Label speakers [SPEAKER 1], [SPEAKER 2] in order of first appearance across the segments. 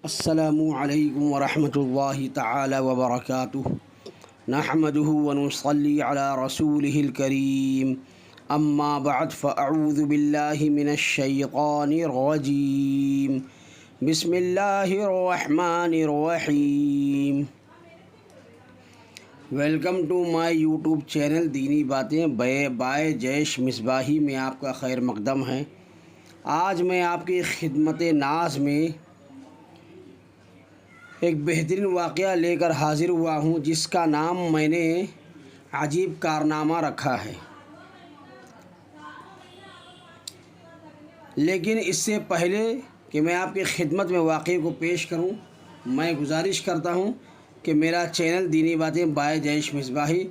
[SPEAKER 1] السلام علیکم ورحمۃ اللہ تعالی وبرکاتہ نحمدہ ونصلی علی رسولہ الکریم اما بعد فاعوذ باللہ من الشیطان الرجیم بسم اللہ الرحمن الرحیم۔ Welcome to my YouTube channel دینی باتیں بائے جیش مصباحی میں آپ کا خیر مقدم ہے۔ آج میں آپ کی خدمت ناز میں ایک بہترین واقعہ لے کر حاضر ہوا ہوں، جس کا نام میں نے عجیب کارنامہ رکھا ہے۔ لیکن اس سے پہلے کہ میں آپ کی خدمت میں واقعے کو پیش کروں، میں گزارش کرتا ہوں کہ میرا چینل دینی باتیں بائے جیش مصباحی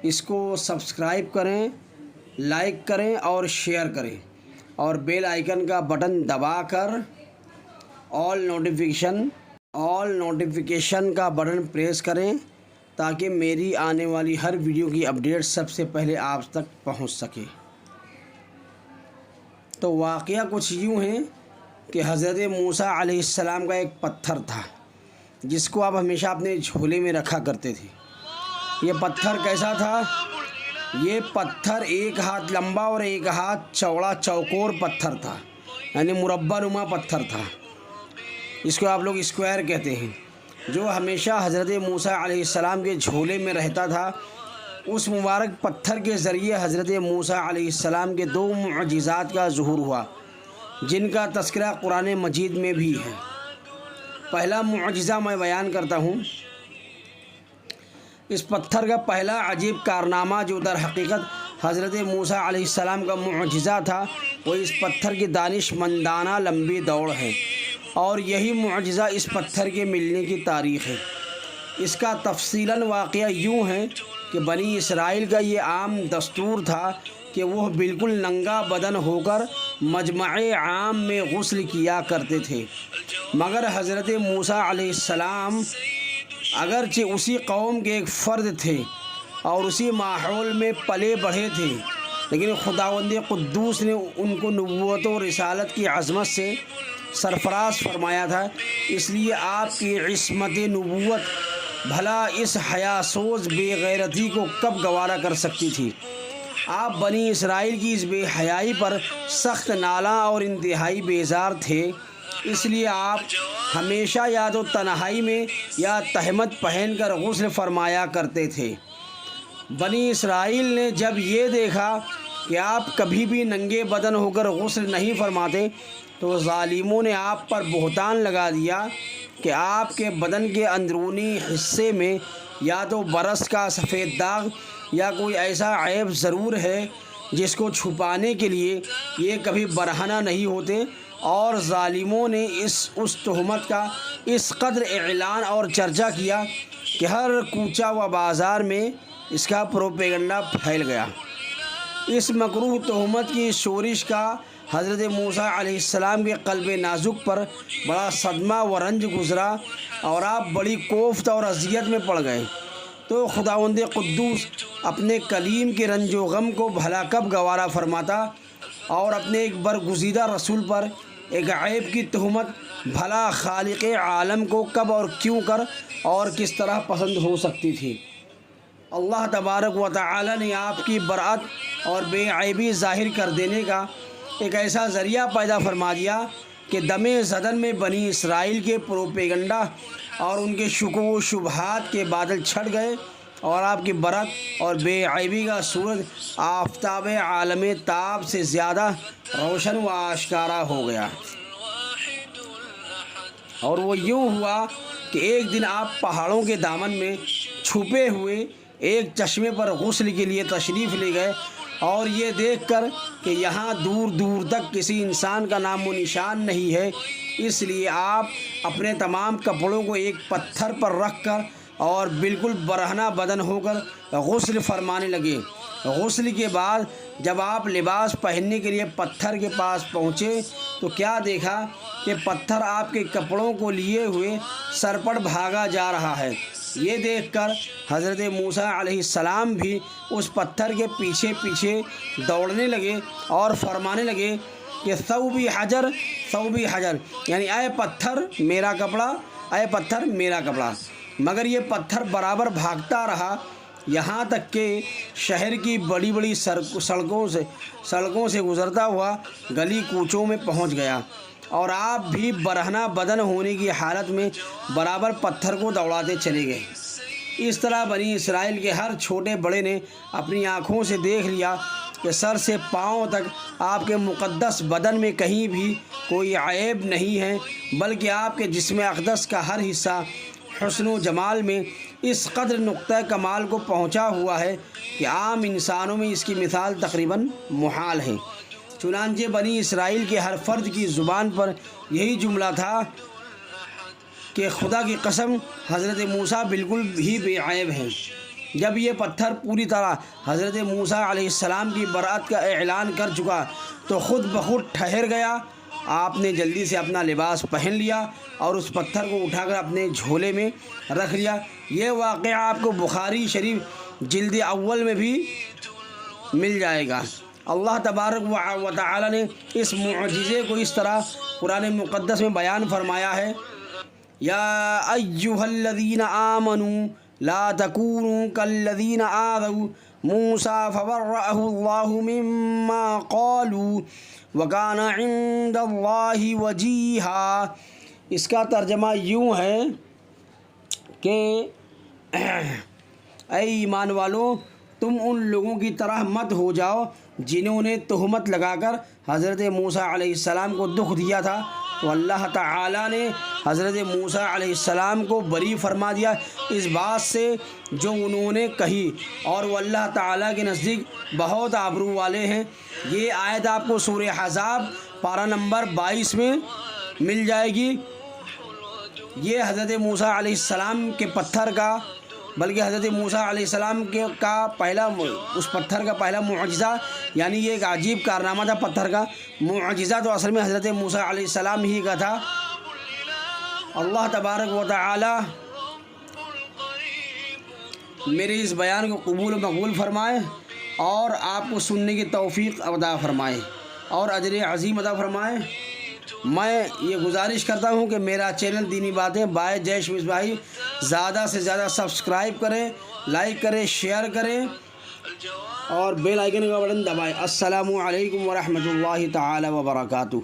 [SPEAKER 1] اس کو سبسکرائب کریں، لائک کریں اور شیئر کریں، اور بیل آئیکن کا بٹن دبا کر آل نوٹیفیکیشن کا بٹن پریس کریں تاکہ میری آنے والی ہر ویڈیو کی اپڈیٹ سب سے پہلے آپ تک پہنچ سکے۔ تو واقعہ کچھ یوں ہے کہ حضرت موسیٰ علیہ السلام کا ایک پتھر تھا جس کو آپ ہمیشہ اپنے جھولے میں رکھا کرتے تھے۔ یہ پتھر کیسا تھا؟ یہ پتھر 1 ہاتھ لمبا اور 1 ہاتھ چوڑا چوکور پتھر تھا، یعنی مربع نما پتھر تھا، اس کو آپ لوگ اسکوائر کہتے ہیں، جو ہمیشہ حضرت موسیٰ علیہ السلام کے جھولے میں رہتا تھا۔ اس مبارک پتھر کے ذریعے حضرت موسیٰ علیہ السلام کے 2 معجزات کا ظہور ہوا، جن کا تذکرہ قرآن مجید میں بھی ہے۔ پہلا معجزہ میں بیان کرتا ہوں۔ اس پتھر کا پہلا عجیب کارنامہ جو در حقیقت حضرت موسیٰ علیہ السلام کا معجزہ تھا، وہ اس پتھر کی دانش مندانہ لمبی دوڑ ہے، اور یہی معجزہ اس پتھر کے ملنے کی تاریخ ہے۔ اس کا تفصیلاً واقعہ یوں ہے کہ بنی اسرائیل کا یہ عام دستور تھا کہ وہ بالکل ننگا بدن ہو کر مجمع عام میں غسل کیا کرتے تھے، مگر حضرت موسیٰ علیہ السلام اگرچہ اسی قوم کے ایک فرد تھے اور اسی ماحول میں پلے بڑھے تھے، لیکن خداوند قدوس نے ان کو نبوت و رسالت کی عظمت سے سرفراز فرمایا تھا۔ اس لیے آپ کی عصمت نبوت بھلا اس حیاسوز بے غیرتی کو کب گوارا کر سکتی تھی؟ آپ بنی اسرائیل کی اس بے حیائی پر سخت نالاں اور انتہائی بیزار تھے، اس لیے آپ ہمیشہ یا تو تنہائی میں یا تہمت پہن کر غسل فرمایا کرتے تھے۔ بنی اسرائیل نے جب یہ دیکھا کہ آپ کبھی بھی ننگے بدن ہو کر غسل نہیں فرماتے، تو ظالموں نے آپ پر بہتان لگا دیا کہ آپ کے بدن کے اندرونی حصے میں یا تو برس کا سفید داغ یا کوئی ایسا عیب ضرور ہے جس کو چھپانے کے لیے یہ کبھی برہنہ نہیں ہوتے، اور ظالموں نے اس تہمت کا اس قدر اعلان اور چرچا کیا کہ ہر کوچہ و بازار میں اس کا پروپیگنڈا پھیل گیا۔ اس مکروہ تہمت کی شورش کا حضرت موسیٰ علیہ السلام کے قلب نازک پر بڑا صدمہ و رنج گزرا، اور آپ بڑی کوفت اور اذیت میں پڑ گئے۔ تو خداوند قدوس اپنے کلیم کے رنج و غم کو بھلا کب گوارا فرماتا، اور اپنے ایک برگزیدہ رسول پر ایک عیب کی تہمت بھلا خالق عالم کو کب اور کیوں کر اور کس طرح پسند ہو سکتی تھی؟ اللہ تبارک و تعالی نے آپ کی برأت اور بے عیبی ظاہر کر دینے کا ایک ایسا ذریعہ پیدا فرما دیا کہ دم زدن میں بنی اسرائیل کے پروپیگنڈا اور ان کے شکوک و شبہات کے بادل چھٹ گئے، اور آپ کی برأت اور بے عیبی کا سورج آفتاب عالم تاب سے زیادہ روشن و آشکارا ہو گیا۔ اور وہ یوں ہوا کہ ایک دن آپ پہاڑوں کے دامن میں چھپے ہوئے ایک چشمے پر غسل کے لیے تشریف لے گئے، اور یہ دیکھ کر کہ یہاں دور دور تک کسی انسان کا نام و نشان نہیں ہے، اس لیے آپ اپنے تمام کپڑوں کو ایک پتھر پر رکھ کر اور بالکل برہنہ بدن ہو کر غسل فرمانے لگے۔ غسل کے بعد جب آپ لباس پہننے کے لیے پتھر کے پاس پہنچے تو کیا دیکھا کہ پتھر آپ کے کپڑوں کو لیے ہوئے سرپٹ بھاگا جا رہا ہے۔ یہ دیکھ کر حضرت موسیٰ علیہ السلام بھی اس پتھر کے پیچھے پیچھے دوڑنے لگے اور فرمانے لگے کہ ثوبی حجر ثوبی حجر، یعنی اے پتھر میرا کپڑا، اے پتھر میرا کپڑا۔ مگر یہ پتھر برابر بھاگتا رہا یہاں تک کہ شہر کی بڑی بڑی سڑکوں سے گزرتا ہوا گلی کوچوں میں پہنچ گیا، اور آپ بھی برہنہ بدن ہونے کی حالت میں برابر پتھر کو دوڑاتے چلے گئے۔ اس طرح بنی اسرائیل کے ہر چھوٹے بڑے نے اپنی آنکھوں سے دیکھ لیا کہ سر سے پاؤں تک آپ کے مقدس بدن میں کہیں بھی کوئی عیب نہیں ہے، بلکہ آپ کے جسم اقدس کا ہر حصہ حسن و جمال میں اس قدر نقطہ کمال کو پہنچا ہوا ہے کہ عام انسانوں میں اس کی مثال تقریباً محال ہے۔ چنانچہ بنی اسرائیل کے ہر فرد کی زبان پر یہی جملہ تھا کہ خدا کی قسم حضرت موسیٰ بالکل ہی بے عیب ہیں۔ جب یہ پتھر پوری طرح حضرت موسیٰ علیہ السلام کی برات کا اعلان کر چکا تو خود بخود ٹھہر گیا۔ آپ نے جلدی سے اپنا لباس پہن لیا اور اس پتھر کو اٹھا کر اپنے جھولے میں رکھ لیا۔ یہ واقعہ آپ کو بخاری شریف جلد اول میں بھی مل جائے گا۔ اللہ تبارک و تعالی نے اس معجزے کو اس طرح قرآن مقدس میں بیان فرمایا ہے، یا ایھا الذین آمنوا لا تکونوا کالذین آذوا موسیٰ فبرأہ اللہ مما قالوا وکان عند اللہ وجیہا۔ اس کا ترجمہ یوں ہے کہ اے ایمان والو، تم ان لوگوں کی طرح مت ہو جاؤ جنہوں نے تہمت لگا کر حضرت موسیٰ علیہ السلام کو دکھ دیا تھا، تو اللہ تعالیٰ نے حضرت موسیٰ علیہ السلام کو بری فرما دیا اس بات سے جو انہوں نے کہی، اور وہ اللہ تعالیٰ کے نزدیک بہت آبرو والے ہیں۔ یہ آیت آپ کو سورہ احزاب پارہ نمبر 22 میں مل جائے گی۔ یہ حضرت موسیٰ علیہ السلام کے پتھر کا، بلکہ حضرت موسیٰ علیہ السلام کا پہلا، اس پتھر کا پہلا معجزہ، یعنی یہ ایک عجیب کارنامہ تھا۔ پتھر کا معجزہ تو اصل میں حضرت موسیٰ علیہ السلام ہی کا تھا۔ اللہ تبارک و تعالی میرے اس بیان کو قبول و مقبول فرمائے اور آپ کو سننے کی توفیق عطا فرمائے اور اجر عظیم عطا فرمائے۔ میں یہ گزارش کرتا ہوں کہ میرا چینل دینی باتیں بائے جیش مصباحی زیادہ سے زیادہ سبسکرائب کریں، لائک کریں، شیئر کریں اور بیل آئیکن کا بٹن دبائیں۔ السلام علیکم ورحمۃ اللہ تعالی وبرکاتہ۔